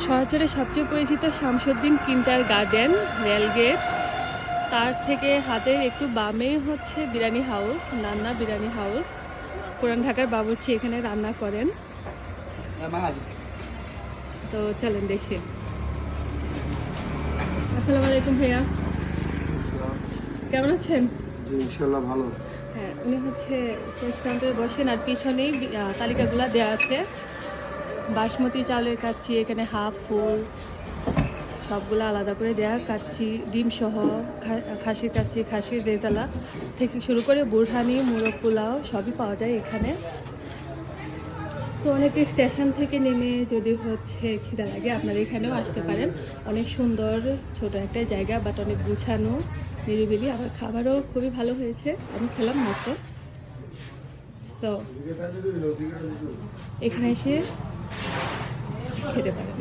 শহরের সবচেয়ে পরিচিত শামসুদ্দিন কিন্টার গার্ডেন রেলগেট, তার থেকে হাতের একটু বামেই হচ্ছে বিরিয়ানি হাউস, নান্না বিরিয়ানি হাউস। পুরান ঢাকার বাবুর্চি এখানে রান্না করেন। তো চলেন দেখি। আসসালামু আলাইকুম ভাইয়া, কেমন আছেন? ইনশাল্লাহ ভালো। হ্যাঁ, উনি হচ্ছে শেষ কাউন্টারে বসেন, আর পিছনেই তালিকাগুলো দেওয়া আছে। বাসমতি চাউলের কাচ্চি, এখানে হাফ ফুল সবগুলো আলাদা করে দেয়া, কাচ্চি ডিম সহ, খাসির কাচ্চি, খাসির রেজালা থেকে শুরু করে বুরহানি, মোরগ পোলাও সবই পাওয়া যায় এখানে। তো অনেকে স্টেশন থেকে নেমে যদি হচ্ছে খিদা লাগে আপনারা এখানেও আসতে পারেন। অনেক সুন্দর ছোট একটা জায়গা, বাট অনেক গুছানো, নিরিবিলি। আবার খাবারও খুবই ভালো হয়েছে, আমি খেলাম মাত্র। তো এখানে এসে খেতে পারেন।